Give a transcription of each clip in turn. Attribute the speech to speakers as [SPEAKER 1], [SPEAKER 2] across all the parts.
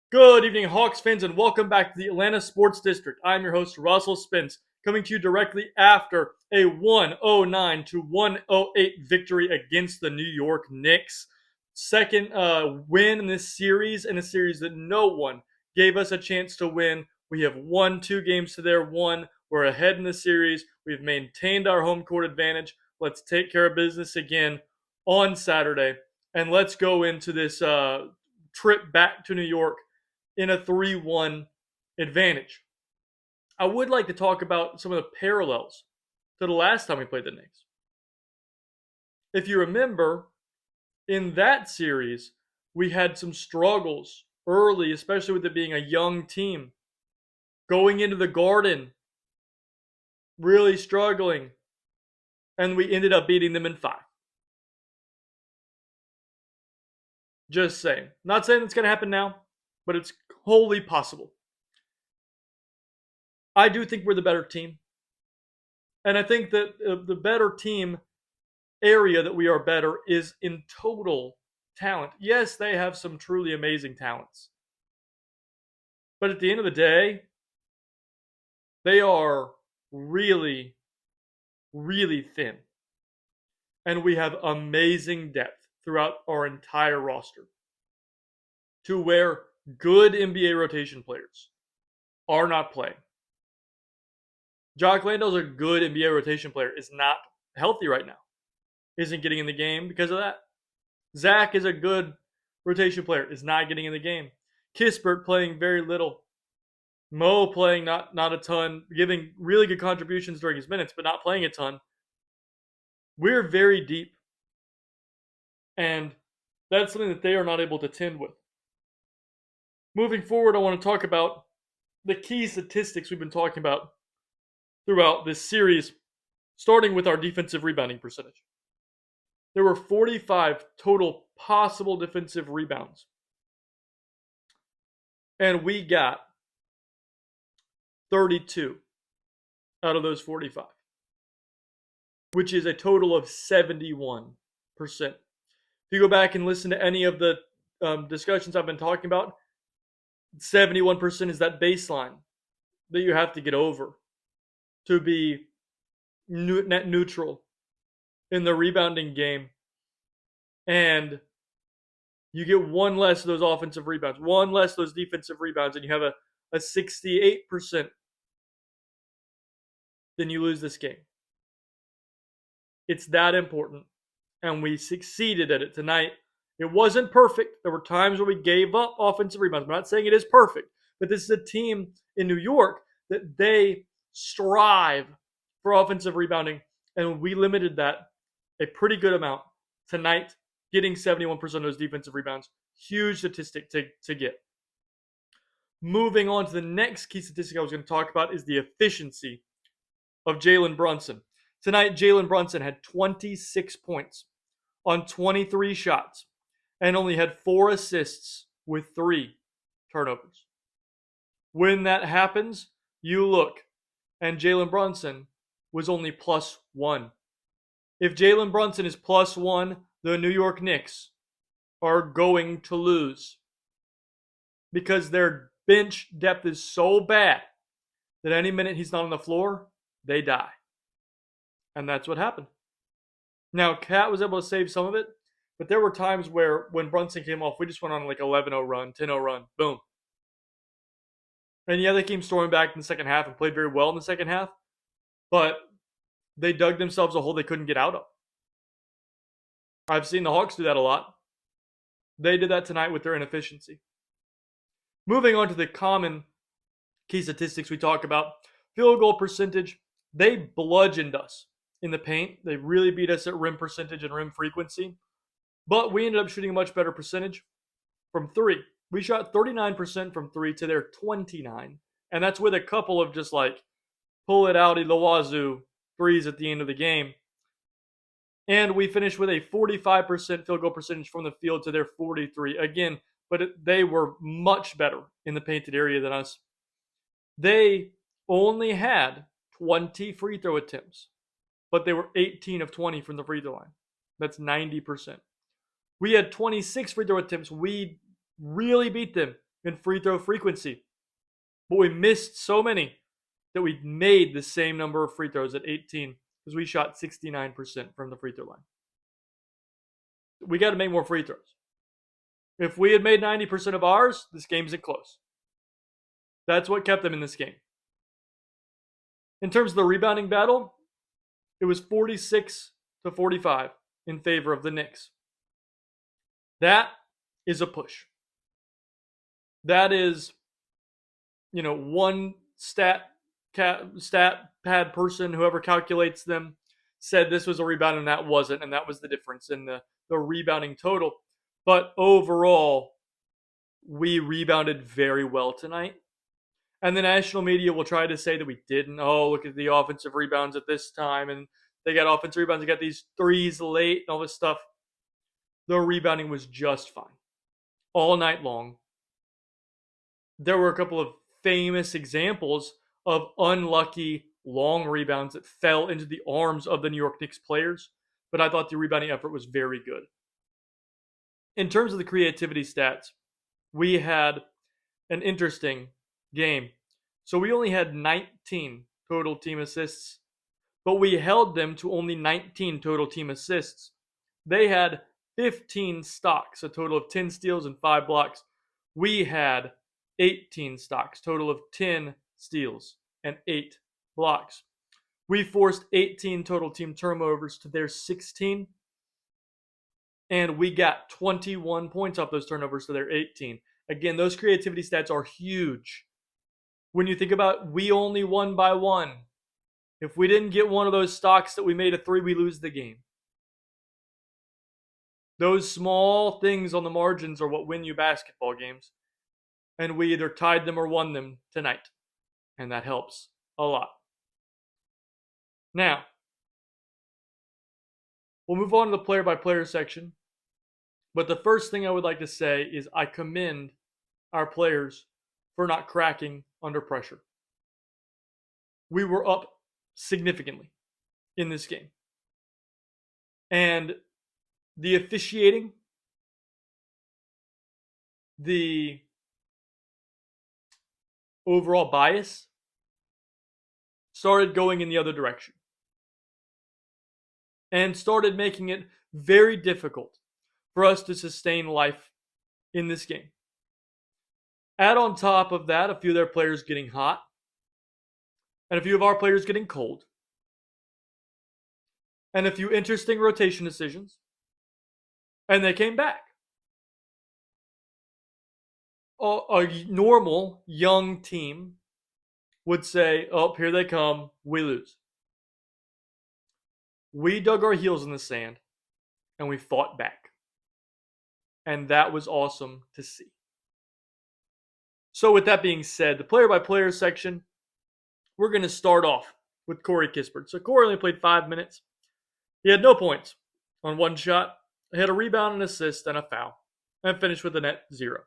[SPEAKER 1] Good evening, Hawks fans, and welcome back to the Atlanta Sports District. I'm your host, Russell Spence, coming to you directly after a 109 to 108 victory against the New York Knicks. Second win in this series, in a series that no one gave us a chance to win. We have won 2 games to their one. We're ahead in the series. We've maintained our home court advantage. Let's take care of business again on Saturday, and let's go into this trip back to New York in a 3-1 advantage. I would like to talk about some of the parallels to the last time we played the Knicks. If you remember, in that series, we had some struggles early, especially with it being a young team. Going into the Garden, really struggling, and we ended up beating them in 5. Just saying. Not saying it's going to happen now, but it's wholly possible. I do think we're the better team. And I think that the better team area that we are better is in total talent. Yes, they have some truly amazing talents. But at the end of the day, they are really, really thin. And we have amazing depth throughout our entire roster to where good NBA rotation players are not playing. Jock Landale's a good NBA rotation player, is not healthy right now. Isn't getting in the game because of that. Zach is a good rotation player, is not getting in the game. Kispert playing very little. Mo playing not a ton, giving really good contributions during his minutes, but not playing a ton. We're very deep. And that's something that they are not able to tend with. Moving forward, I want to talk about the key statistics we've been talking about throughout this series, starting with our defensive rebounding percentage. There were 45 total possible defensive rebounds. And we got 32 out of those 45, which is a total of 71%. If you go back and listen to any of the discussions I've been talking about, 71% is that baseline that you have to get over to be net neutral in the rebounding game. And you get one less of those offensive rebounds, one less of those defensive rebounds, and you have a 68%, then you lose this game. It's that important, and we succeeded at it tonight. It wasn't perfect. There were times where we gave up offensive rebounds. I'm not saying it is perfect, but this is a team in New York that they strive for offensive rebounding, and we limited that a pretty good amount tonight, getting 71% of those defensive rebounds. Huge statistic to get. Moving on to the next key statistic I was going to talk about is the efficiency of Jalen Brunson. Tonight, Jalen Brunson had 26 points on 23 shots and only had 4 assists with 3 turnovers. When that happens, you look, and Jalen Brunson was only +1. If Jalen Brunson is +1, the New York Knicks are going to lose because their bench depth is so bad that any minute he's not on the floor, they die. And that's what happened. Now, Cat was able to save some of it, but there were times where when Brunson came off, we just went on like 11-0 run, 10-0 run, boom. And yeah, they came storming back in the second half and played very well in the second half, but they dug themselves a hole they couldn't get out of. I've seen the Hawks do that a lot. They did that tonight with their inefficiency. Moving on to the common key statistics we talk about. Field goal percentage, they bludgeoned us in the paint. They really beat us at rim percentage and rim frequency. But we ended up shooting a much better percentage from 3. We shot 39% from 3 to their 29. And that's with a couple of just like pull it out, wazoo threes at the end of the game. And we finished with a 45% field goal percentage from the field to their 43. Again, but they were much better in the painted area than us. They only had 20 free throw attempts, but they were 18 of 20 from the free throw line. That's 90%. We had 26 free throw attempts. We really beat them in free throw frequency, but we missed so many that we made the same number of free throws at 18 because we shot 69% from the free throw line. We got to make more free throws. If we had made 90% of ours, this game isn't close. That's what kept them in this game. In terms of the rebounding battle, it was 46-45 in favor of the Knicks. That is a push. That is, one stat pad person, whoever calculates them, said this was a rebound and that wasn't, and that was the difference in the rebounding total. But overall, we rebounded very well tonight. And the national media will try to say that we didn't. Oh, look at the offensive rebounds at this time, and they got offensive rebounds, they got these threes late and all this stuff. The rebounding was just fine all night long. There were a couple of famous examples of unlucky long rebounds that fell into the arms of the New York Knicks players, but I thought the rebounding effort was very good. In terms of the creativity stats, we had an interesting game. So we only had 19 total team assists, but we held them to only 19 total team assists. They had 15 stocks, a total of 10 steals and 5 blocks. We had 18 stocks, total of 10 steals and 8 blocks. We forced 18 total team turnovers to their 16, and we got 21 points off those turnovers to their 18. Again, those creativity stats are huge. When you think about we only won by 1, if we didn't get one of those stocks that we made a 3, we lose the game. Those small things on the margins are what win you basketball games. And we either tied them or won them tonight. And that helps a lot. Now, we'll move on to the player-by-player section. But the first thing I would like to say is I commend our players for not cracking under pressure. We were up significantly in this game. And the officiating, the overall bias started going in the other direction and started making it very difficult for us to sustain life in this game. Add on top of that a few of their players getting hot and a few of our players getting cold and a few interesting rotation decisions, and they came back. A normal young team would say, oh, here they come, we lose. We dug our heels in the sand and we fought back. And that was awesome to see. So with that being said, the player-by-player section, we're going to start off with Corey Kispert. So Corey only played 5 minutes. He had no points on one shot. He had a rebound, an assist, and a foul. And finished with a net 0.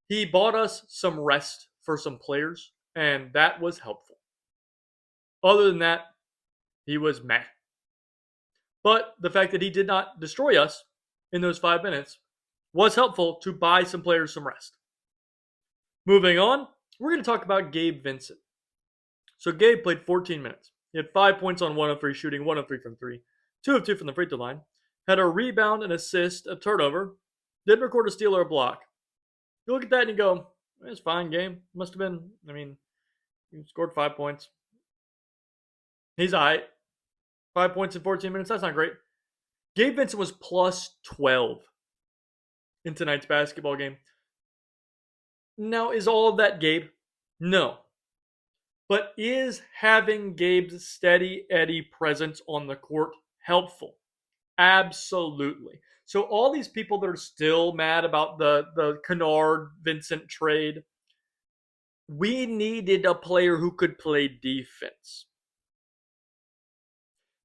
[SPEAKER 1] He bought us some rest for some players, and that was helpful. Other than that, he was meh. But the fact that he did not destroy us in those 5 minutes was helpful to buy some players some rest. Moving on, we're going to talk about Gabe Vincent. So Gabe played 14 minutes. He had 5 points on 1 of 3 shooting, 1 of 3 from 3, 2 of 2 from the free throw line, had a rebound, an assist, a turnover, didn't record a steal or a block. You look at that and you go, it's fine game. Must have been, he scored 5 points. He's all right. 5 points in 14 minutes, that's not great. Gabe Vincent was plus 12 in tonight's basketball game. Now, is all of that Gabe? No. But is having Gabe's steady Eddie presence on the court helpful? Absolutely. So all these people that are still mad about the Kennard-Vincent trade, we needed a player who could play defense.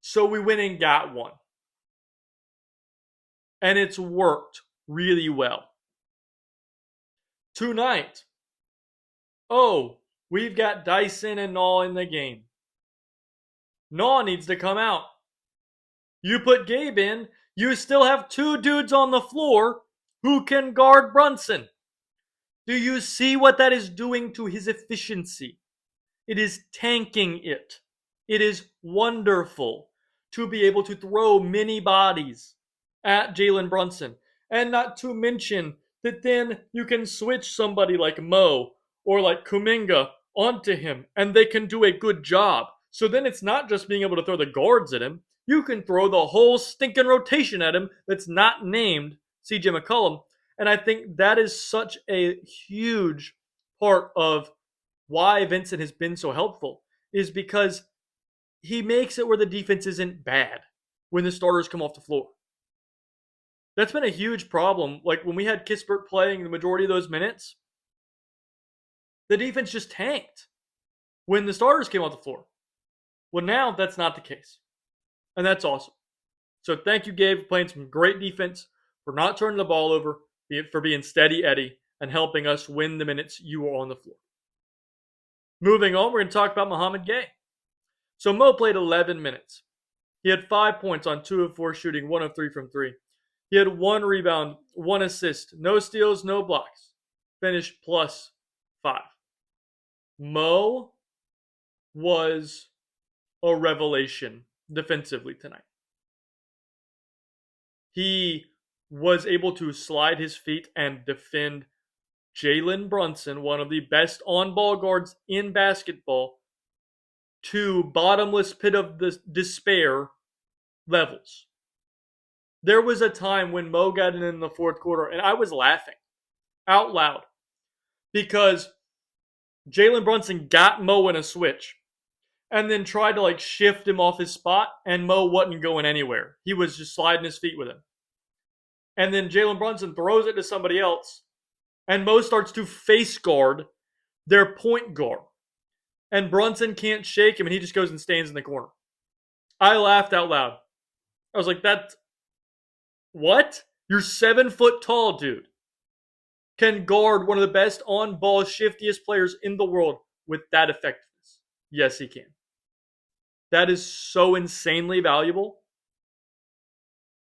[SPEAKER 1] So we went and got one. And it's worked really well. Tonight, we've got Dyson and Naw in the game. Naw needs to come out. You put Gabe in, you still have 2 dudes on the floor who can guard Brunson. Do you see what that is doing to his efficiency? It is tanking it. It is wonderful to be able to throw mini bodies at Jalen Brunson. And not to mention that then you can switch somebody like Mo or like Kuminga onto him and they can do a good job. So then it's not just being able to throw the guards at him. You can throw the whole stinking rotation at him that's not named CJ McCollum. And I think that is such a huge part of why Vincent has been so helpful is because he makes it where the defense isn't bad when the starters come off the floor. That's been a huge problem. Like when we had Kispert playing the majority of those minutes, the defense just tanked when the starters came off the floor. Well, now that's not the case. And that's awesome. So thank you, Gabe, for playing some great defense, for not turning the ball over, for being steady Eddie, and helping us win the minutes you were on the floor. Moving on, we're going to talk about Muhammad Gay. So Mo played 11 minutes. He had 5 points on 2 of 4 shooting, 1 of 3 from 3. He had 1 rebound, 1 assist, no steals, no blocks. Finished plus 5. Mo was a revelation defensively tonight. He was able to slide his feet and defend Jalen Brunson, one of the best on-ball guards in basketball, to bottomless pit of despair levels. There was a time when Mo got in the fourth quarter, and I was laughing out loud because Jalen Brunson got Mo in a switch and then tried to like shift him off his spot, and Mo wasn't going anywhere. He was just sliding his feet with him. And then Jalen Brunson throws it to somebody else, and Mo starts to face guard their point guard. And Brunson can't shake him, and he just goes and stands in the corner. I laughed out loud. I was like, "That's what? You're 7 foot tall, dude. Can guard one of the best on-ball, shiftiest players in the world with that effectiveness." Yes, he can. That is so insanely valuable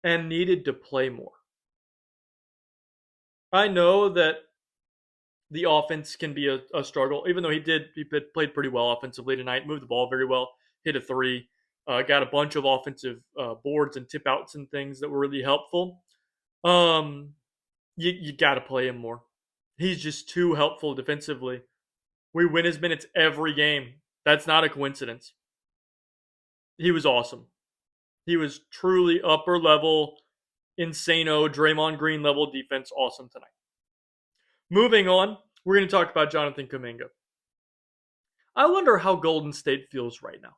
[SPEAKER 1] and needed to play more. I know that the offense can be a struggle, even though he played pretty well offensively tonight, moved the ball very well, hit a 3, got a bunch of offensive boards and tip outs and things that were really helpful. You got to play him more. He's just too helpful defensively. We win his minutes every game. That's not a coincidence. He was awesome. He was truly upper level, insano, Draymond Green level defense awesome tonight. Moving on, we're going to talk about Jonathan Kuminga. I wonder how Golden State feels right now.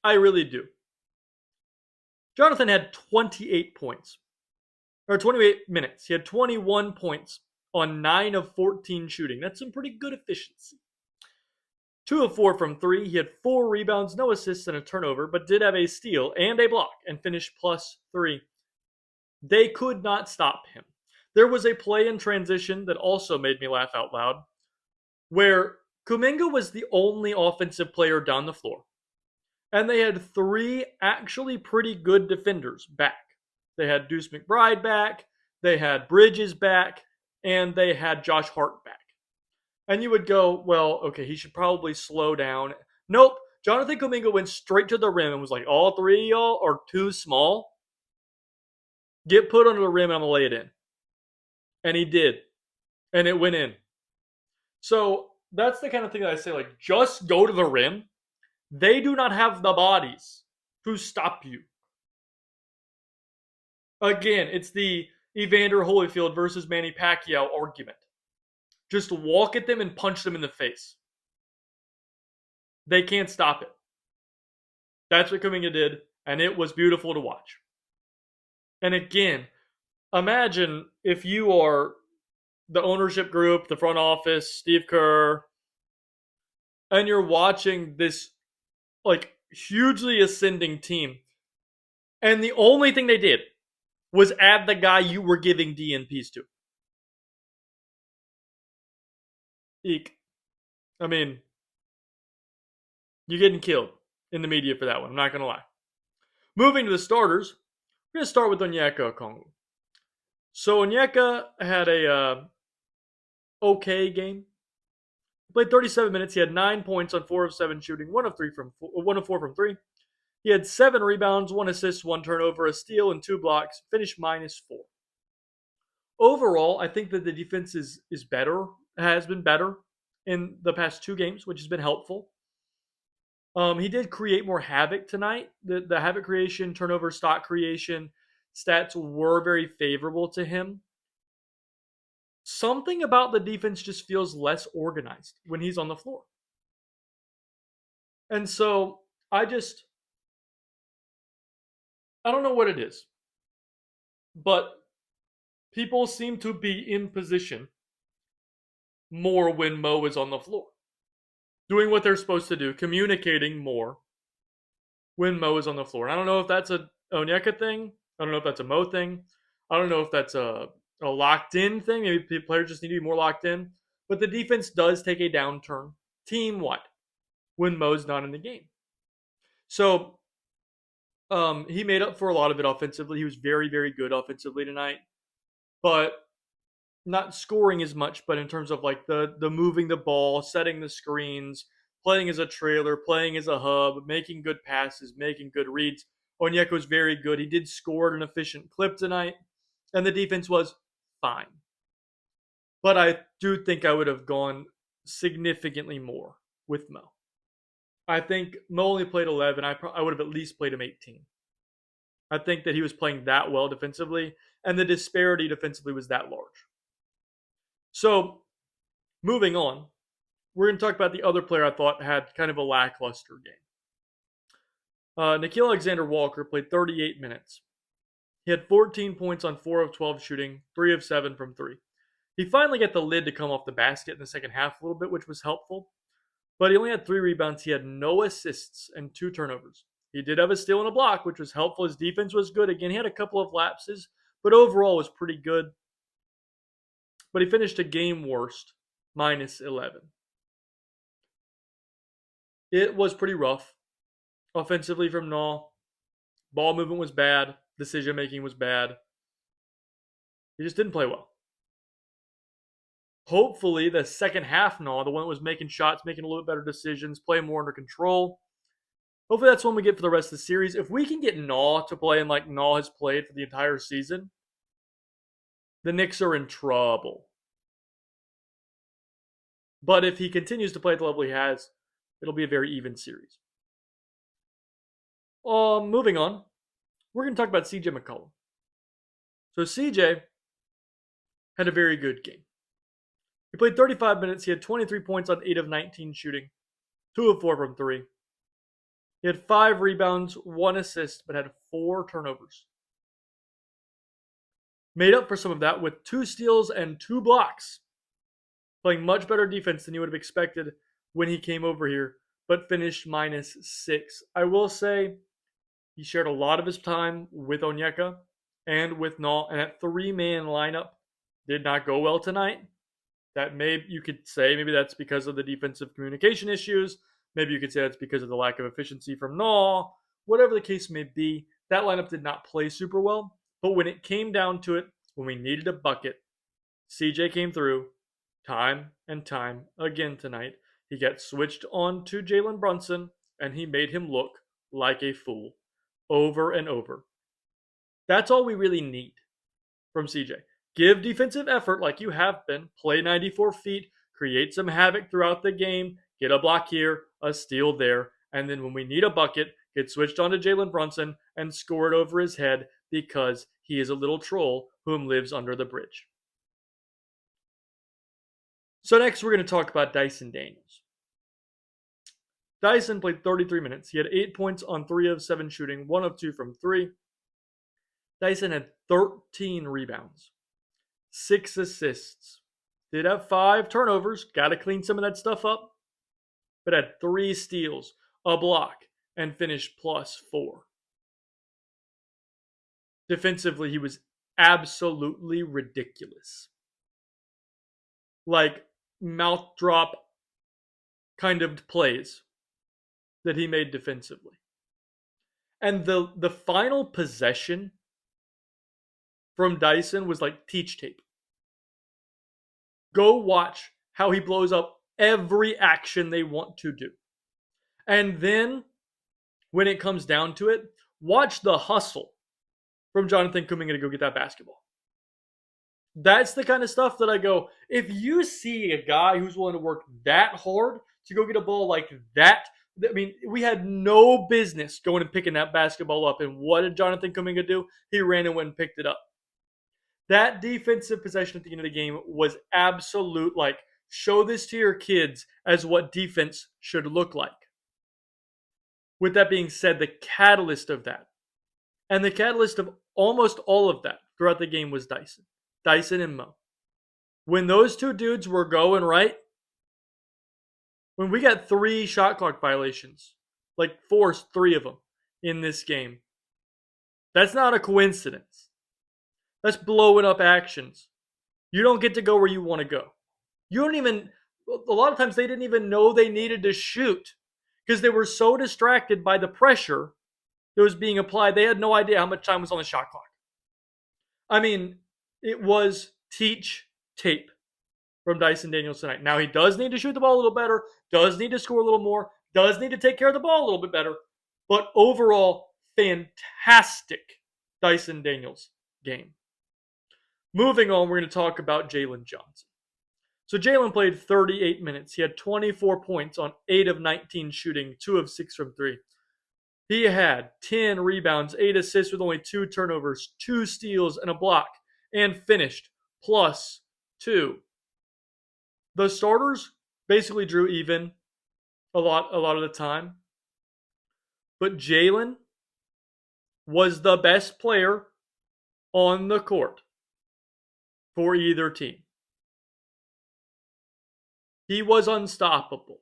[SPEAKER 1] I really do. Jonathan had 28 points, or 28 minutes. He had 21 points on 9 of 14 shooting. That's some pretty good efficiency. 2 of 4 from 3. He had 4 rebounds, no assists, and a turnover, but did have a steal and a block and finished plus 3. They could not stop him. There was a play in transition that also made me laugh out loud, where Kuminga was the only offensive player down the floor. And they had 3 actually pretty good defenders back. They had Deuce McBride back, they had Bridges back, and they had Josh Hart back. And you would go, well, okay, he should probably slow down. Nope. Jonathan Kuminga went straight to the rim and was like, all 3 of y'all are too small. Get put under the rim and I'm going to lay it in. And he did. And it went in. So that's the kind of thing that I say, like, just go to the rim. They do not have the bodies to stop you. Again, it's the Evander Holyfield versus Manny Pacquiao argument. Just walk at them and punch them in the face. They can't stop it. That's what Kuminga did, and it was beautiful to watch. And again, imagine if you are the ownership group, the front office, Steve Kerr, and you're watching this like hugely ascending team, and the only thing they did was add the guy you were giving DNPs to. Eek. I mean, you're getting killed in the media for that one. I'm not going to lie. Moving to the starters, we're going to start with Onyeka Okongwu. So Onyeka had a okay game. He played 37 minutes. He had 9 points on 4 of 7 shooting, 1 of 4 from 3. He had 7 rebounds, 1 assist, 1 turnover, a steal, and 2 blocks. Finished -4. Overall, I think that the defense is better, has been better in the past 2 games, which has been helpful. He did create more havoc tonight. The havoc creation, turnover, stock creation stats were very favorable to him. Something about the defense just feels less organized when he's on the floor. And so I don't know what it is, but people seem to be in position more when Mo is on the floor, doing what they're supposed to do, communicating more when Mo is on the floor. I don't know if that's a Onyeka thing. I don't know if that's a Mo thing. I don't know if that's a locked in thing. Maybe players just need to be more locked in. But the defense does take a downturn team wide when Mo's not in the game. So he made up for a lot of it offensively. He was very, very good offensively tonight. But not scoring as much, but in terms of like the moving the ball, setting the screens, playing as a trailer, playing as a hub, making good passes, making good reads. Onyeka was very good. He did score at an efficient clip tonight, and the defense was fine. But I do think I would have gone significantly more with Mo. I think Mo only played 11. I would have at least played him 18. I think that he was playing that well defensively, and the disparity defensively was that large. So, moving on, we're going to talk about the other player I thought had kind of a lackluster game. Nickeil Alexander-Walker played 38 minutes. He had 14 points on 4 of 12 shooting, 3 of 7 from 3. He finally got the lid to come off the basket in the second half a little bit, which was helpful. But he only had 3 rebounds. He had no assists and 2 turnovers. He did have a steal and a block, which was helpful. His defense was good. Again, he had a couple of lapses, but overall was pretty good. But he finished a game worst, -11. It was pretty rough. Offensively from Naw, ball movement was bad. Decision making was bad. He just didn't play well. Hopefully, the second half Naw, the one that was making shots, making a little bit better decisions, playing more under control. Hopefully, that's one we get for the rest of the series. If we can get Naw to play and like Naw has played for the entire season, the Knicks are in trouble. But if he continues to play at the level he has, it'll be a very even series. Moving on, we're going to talk about CJ McCollum. So CJ had a very good game. He played 35 minutes. He had 23 points on 8 of 19 shooting, 2 of 4 from 3. He had 5 rebounds, 1 assist, but had 4 turnovers. Made up for some of that with 2 steals and 2 blocks. Playing much better defense than you would have expected when he came over here, but finished -6. I will say he shared a lot of his time with Onyeka and with Naw, and that 3-man lineup did not go well tonight. That you could say maybe that's because of the defensive communication issues. Maybe you could say that's because of the lack of efficiency from Naw. Whatever the case may be, that lineup did not play super well. But when it came down to it, when we needed a bucket, CJ came through time and time again tonight. He got switched on to Jalen Brunson, and he made him look like a fool over and over. That's all we really need from CJ. Give defensive effort like you have been. Play 94 feet. Create some havoc throughout the game. Get a block here, a steal there. And then when we need a bucket, get switched on to Jalen Brunson and score it over his head because he is a little troll whom lives under the bridge. So next we're going to talk about Dyson Daniels. Dyson played 33 minutes. He had 8 points on 3 of 7 shooting, 1 of 2 from 3. Dyson had 13 rebounds, 6 assists. Did have 5 turnovers. Got to clean some of that stuff up. But had 3 steals, a block, and finished +4. Defensively, he was absolutely ridiculous. Like mouth drop kind of plays that he made defensively. And the final possession from Dyson was like teach tape. Go watch how he blows up every action they want to do. And then when it comes down to it, watch the hustle from Jonathan Kuminga to go get that basketball. That's the kind of stuff that I go, if you see a guy who's willing to work that hard to go get a ball like that, I mean, we had no business going and picking that basketball up. And what did Jonathan Kuminga do? He ran and went and picked it up. That defensive possession at the end of the game was absolute, like, show this to your kids as what defense should look like. With that being said, the catalyst of that, and the catalyst of almost all of that throughout the game was Dyson and Mo. When those two dudes were going right, when we got 3 shot clock violations, like forced 3 of them in this game, that's not a coincidence. That's blowing up actions. You don't get to go where you want to go. You don't even, a lot of times they didn't even know they needed to shoot because they were so distracted by the pressure that was being applied. They had no idea how much time was on the shot clock. I mean, it was teach tape from Dyson Daniels tonight. Now, he does need to shoot the ball a little better, does need to score a little more, does need to take care of the ball a little bit better, but overall, fantastic Dyson Daniels game. Moving on, we're going to talk about Jalen Johnson. So Jalen played 38 minutes. He had 24 points on 8 of 19 shooting, 2 of 6 from 3. He had 10 rebounds, 8 assists with only 2 turnovers, 2 steals, and a block, and finished +2. The starters basically drew even a lot of the time. But Jalen was the best player on the court for either team. He was unstoppable.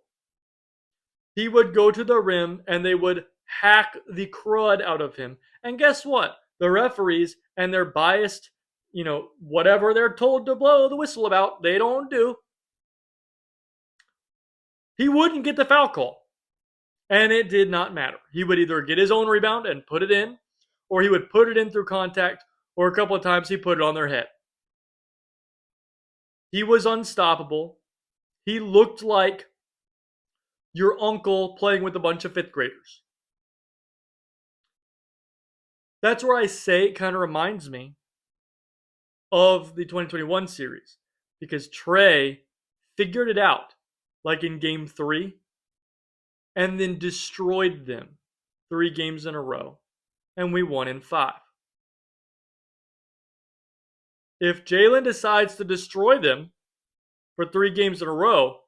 [SPEAKER 1] He would go to the rim and they would hack the crud out of him. And guess what? The referees and their biased, whatever they're told to blow the whistle about, they don't do. He wouldn't get the foul call. And it did not matter. He would either get his own rebound and put it in, or he would put it in through contact, or a couple of times he put it on their head. He was unstoppable. He looked like your uncle playing with a bunch of 5th graders. That's where I say it kind of reminds me of the 2021 series, because Trey figured it out, like in game 3, and then destroyed them 3 games in a row, and we won in 5. If Jalen decides to destroy them for 3 games in a row,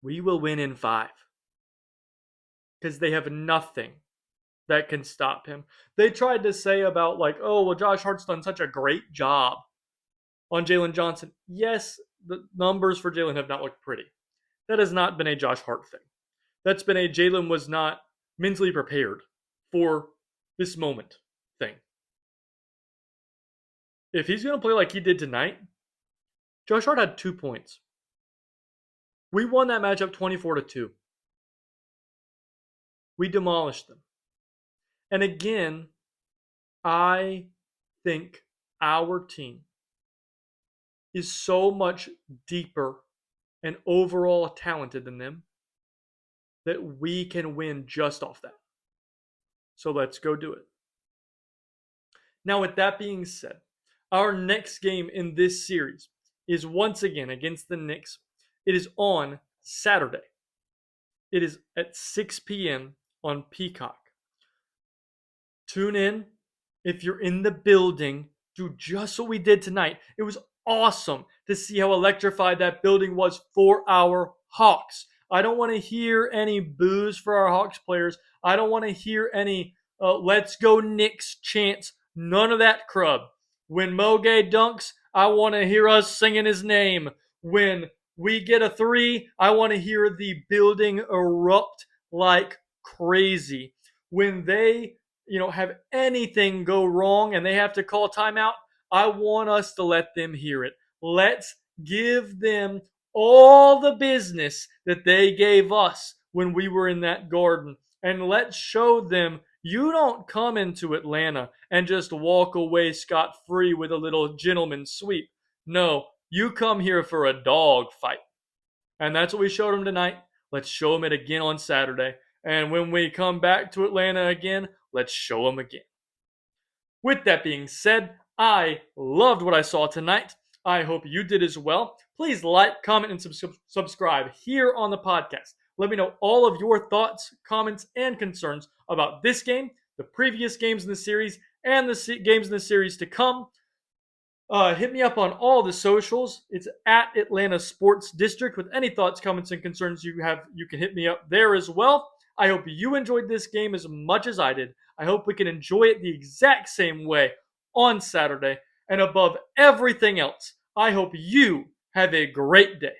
[SPEAKER 1] we will win in 5. Because they have nothing that can stop him. They tried to say about Josh Hart's done such a great job on Jalen Johnson. Yes, the numbers for Jalen have not looked pretty. That has not been a Josh Hart thing. That's been a Jalen was not mentally prepared for this moment thing. If he's going to play like he did tonight, Josh Hart had 2 points. We won that matchup 24-2. We demolished them. And again, I think our team is so much deeper and overall talented than them that we can win just off that. So let's go do it. Now, with that being said, our next game in this series is once again against the Knicks. It is on Saturday. It is at 6 p.m. on Peacock. Tune in. If you're in the building, do just what we did tonight. It was awesome to see how electrified that building was for our Hawks. I don't want to hear any boos for our Hawks players. I don't want to hear any let's go Knicks chants. None of that crud. When Moge dunks, I want to hear us singing his name. When we get a 3, I want to hear the building erupt like crazy. When they, have anything go wrong and they have to call timeout, I want us to let them hear it. Let's give them all the business that they gave us when we were in that garden. And let's show them you don't come into Atlanta and just walk away scot-free with a little gentleman sweep. No, You come here for a dog fight. And that's what we showed them tonight. Let's show them it again on Saturday. And when we come back to Atlanta again, let's show them again. With that being said, I loved what I saw tonight. I hope you did as well. Please like, comment, and subscribe here on the podcast. Let me know all of your thoughts, comments, and concerns about this game, the previous games in the series, and the games in the series to come. Hit me up on all the socials. It's at Atlanta Sports District. With any thoughts, comments, and concerns you have, you can hit me up there as well. I hope you enjoyed this game as much as I did. I hope we can enjoy it the exact same way on Saturday. And above everything else, I hope you have a great day.